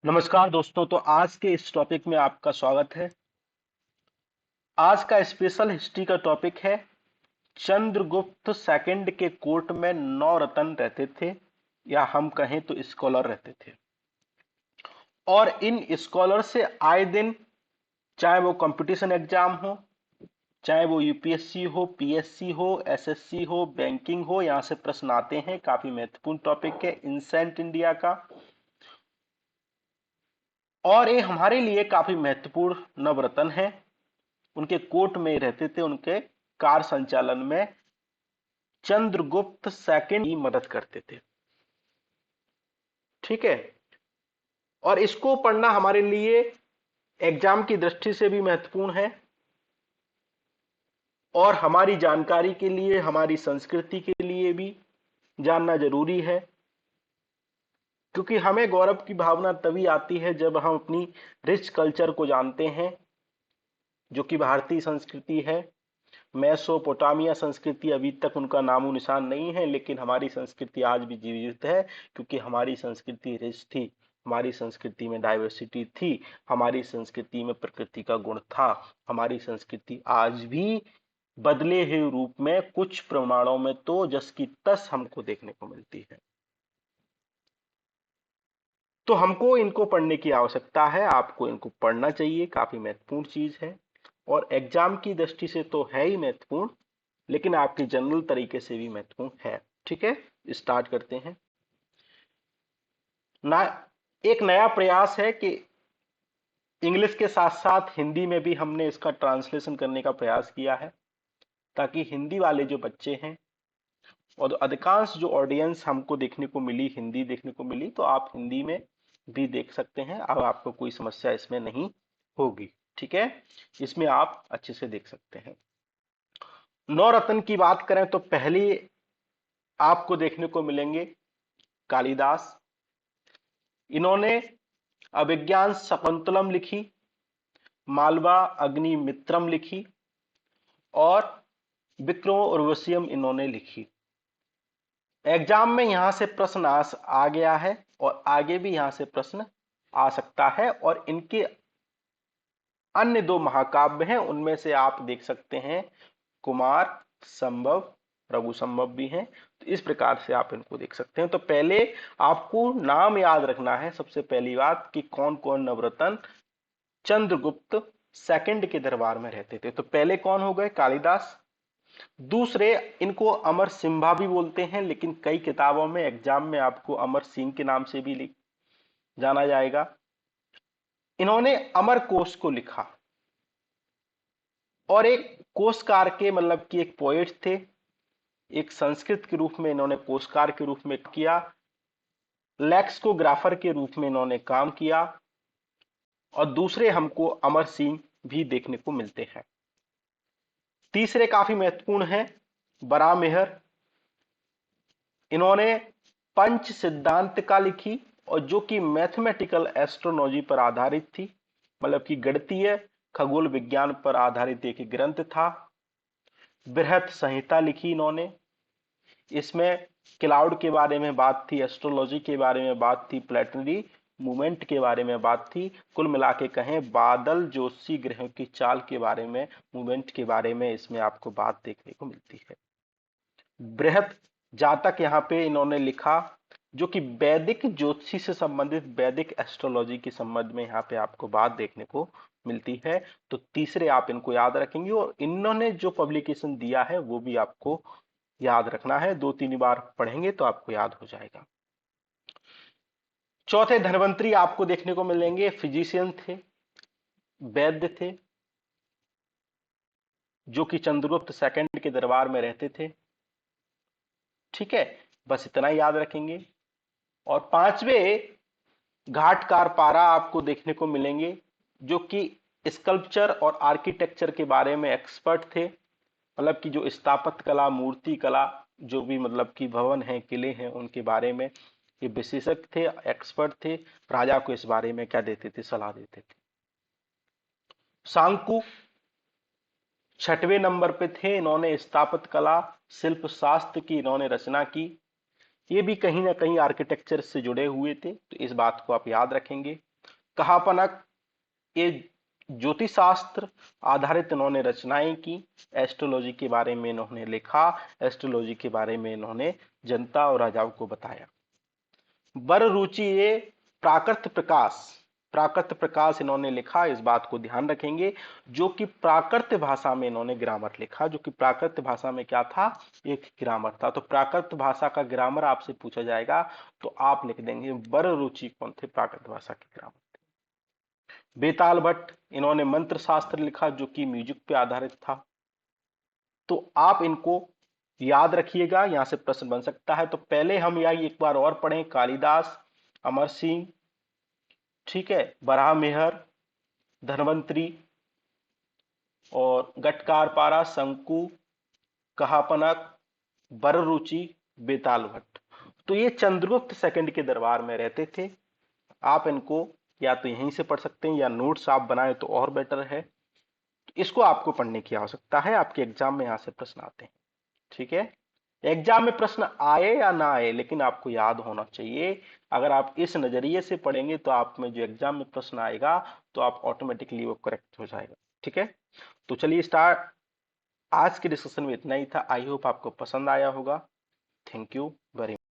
नमस्कार दोस्तों। तो आज के इस टॉपिक में आपका स्वागत है। आज का स्पेशल हिस्ट्री का टॉपिक है चंद्रगुप्त सेकंड के कोर्ट में 9 रत्न रहते थे, या हम कहें तो स्कॉलर रहते थे। और इन स्कॉलर से आए दिन, चाहे वो कंपटीशन एग्जाम हो, चाहे वो यूपीएससी हो, पीएससी हो, एसएससी हो, बैंकिंग हो, यहाँ से प्रश्न आते हैं। काफी महत्वपूर्ण टॉपिक है इंसेंट इंडिया का, और ये हमारे लिए काफी महत्वपूर्ण नवरत्न है। उनके कोर्ट में रहते थे, उनके कार्य संचालन में चंद्रगुप्त सेकंड की मदद करते थे। ठीक है। और इसको पढ़ना हमारे लिए एग्जाम की दृष्टि से भी महत्वपूर्ण है, और हमारी जानकारी के लिए, हमारी संस्कृति के लिए भी जानना जरूरी है। क्योंकि हमें गौरव की भावना तभी आती है जब हम अपनी रिच कल्चर को जानते हैं, जो कि भारतीय संस्कृति है। मेसोपोटामिया संस्कृति अभी तक उनका नामो निशान नहीं है, लेकिन हमारी संस्कृति आज भी जीवित है, क्योंकि हमारी संस्कृति रिच थी, हमारी संस्कृति में डाइवर्सिटी थी, हमारी संस्कृति में प्रकृति का गुण था। हमारी संस्कृति आज भी बदले हुए रूप में कुछ प्रमाणों में तो जस की तस हमको देखने को मिलती है। तो हमको इनको पढ़ने की आवश्यकता है, आपको इनको पढ़ना चाहिए, काफी महत्वपूर्ण चीज है। और एग्जाम की दृष्टि से तो है ही महत्वपूर्ण, लेकिन आपके जनरल तरीके से भी महत्वपूर्ण है। ठीक है, स्टार्ट करते हैं ना। एक नया प्रयास है कि इंग्लिश के साथ साथ हिंदी में भी हमने इसका ट्रांसलेशन करने का प्रयास किया है, ताकि हिंदी वाले जो बच्चे हैं, और अधिकांश जो ऑडियंस हमको देखने को मिली, हिंदी देखने को मिली, तो आप हिंदी में भी देख सकते हैं। अब आपको कोई समस्या इसमें नहीं होगी। ठीक है, इसमें आप अच्छे से देख सकते हैं। 9 रत्न की बात करें तो पहली आपको देखने को मिलेंगे कालिदास। इन्होंने अभिज्ञान शकुंतलम लिखी, मालवा अग्निमित्रम लिखी, और विक्रम उर्वशियम इन्होंने लिखी। एग्जाम में यहां से प्रश्न आ गया है, और आगे भी यहां से प्रश्न आ सकता है। और इनके अन्य 2 महाकाव्य हैं, उनमें से आप देख सकते हैं कुमार संभव, रघु संभव भी हैं। तो इस प्रकार से आप इनको देख सकते हैं। तो पहले आपको नाम याद रखना है, सबसे पहली बात, कि कौन कौन नवरत्न चंद्रगुप्त सेकंड के दरबार में रहते थे। तो पहले कौन हो गए? कालिदास। दूसरे, इनको अमर सिम्हा भी बोलते हैं, लेकिन कई किताबों में एग्जाम में आपको अमर सिंह के नाम से भी जाना जाएगा। इन्होंने अमर कोश को लिखा, और एक कोशकार के मतलब कि एक पोएट थे, एक संस्कृत के रूप में इन्होंने कोशकार के रूप में किया, लेक्सिकोग्राफर के रूप में इन्होंने काम किया। और दूसरे हमको अमर सिंह भी देखने को मिलते हैं। तीसरे काफी महत्वपूर्ण हैं बरामेहर। इन्होंने पंच सिद्धांत का लिखी, और जो कि मैथमेटिकल एस्ट्रोनॉमी पर आधारित थी, मतलब कि गणितीय खगोल विज्ञान पर आधारित एक ग्रंथ था। बृहत संहिता लिखी इन्होंने, इसमें क्लाउड के बारे में बात थी, एस्ट्रोलॉजी के बारे में बात थी, प्लेटनरी मूवमेंट के बारे में बात थी। कुल मिला के कहें बादल ज्योतिषी ग्रहों की चाल के बारे में, मूवमेंट के बारे में इसमें आपको बात देखने को मिलती है। बृहत जातक यहाँ पे इन्होंने लिखा, जो कि वैदिक ज्योतिषी से संबंधित, वैदिक एस्ट्रोलॉजी के संबंध में यहाँ पे आपको बात देखने को मिलती है। तो तीसरे आप इनको याद रखेंगे, और इन्होंने जो पब्लिकेशन दिया है वो भी आपको याद रखना है। 2-3 बार पढ़ेंगे तो आपको याद हो जाएगा। चौथे, धनवंतरी आपको देखने को मिलेंगे। फिजिशियन थे, वैद्य थे, जो कि चंद्रगुप्त सेकंड के दरबार में रहते थे। ठीक है, बस इतना ही याद रखेंगे। और पांचवें, घाटकार पारा आपको देखने को मिलेंगे, जो कि स्कल्पचर और आर्किटेक्चर के बारे में एक्सपर्ट थे, मतलब कि जो स्थापत्य कला, मूर्ति कला, जो भी मतलब कि भवन हैं, किले हैं, उनके बारे में ये विशेषज्ञ थे, एक्सपर्ट थे। राजा को इस बारे में क्या देते थे? सलाह देते थे। सांकु 6वें नंबर पे थे। इन्होंने स्थापत्य कला, शिल्प शास्त्र की इन्होंने रचना की। ये भी कहीं ना कहीं आर्किटेक्चर से जुड़े हुए थे, तो इस बात को आप याद रखेंगे। कहापनक, ये ज्योतिष शास्त्र आधारित इन्होंने रचनाएं की, एस्ट्रोलॉजी के बारे में इन्होंने लिखा, एस्ट्रोलॉजी के बारे में इन्होंने जनता और राजाओं को बताया। वर रुचि, ये प्राकृत प्रकाश, प्राकृत प्रकाश इन्होंने लिखा, इस बात को ध्यान रखेंगे, जो कि प्राकृत भाषा में इन्होंने ग्रामर लिखा, जो कि प्राकृत भाषा में क्या था, एक ग्रामर था। तो प्राकृत भाषा का ग्रामर आपसे पूछा जाएगा तो आप लिख देंगे वर रुचि कौन थे, प्राकृत भाषा के ग्रामर। बेताल भट्ट, इन्होंने मंत्र शास्त्र लिखा जो कि म्यूजिक पे आधारित था। तो आप इनको याद रखिएगा, यहां से प्रश्न बन सकता है। तो पहले हम यह एक बार और पढ़ें, कालिदास, अमर सिंह, ठीक है, बराह मेहर, धनवंतरी और गटकारपारा, शंकु, कहापनक, बररुचि, बेताल भट्ट। तो ये चंद्रगुप्त सेकंड के दरबार में रहते थे। आप इनको या तो यहीं से पढ़ सकते हैं या नोट्स आप बनाए तो और बेटर है। इसको आपको पढ़ने की आवश्यकता है, आपके एग्जाम में यहां से प्रश्न आते हैं, ठीक है। एग्जाम में प्रश्न आए या ना आए लेकिन आपको याद होना चाहिए। अगर आप इस नजरिए से पढ़ेंगे तो आप में जो एग्जाम में प्रश्न आएगा तो आप ऑटोमेटिकली वो करेक्ट हो जाएगा, ठीक है। तो चलिए स्टार्ट। आज के डिस्कशन में इतना ही था, आई होप आपको पसंद आया होगा। Thank you very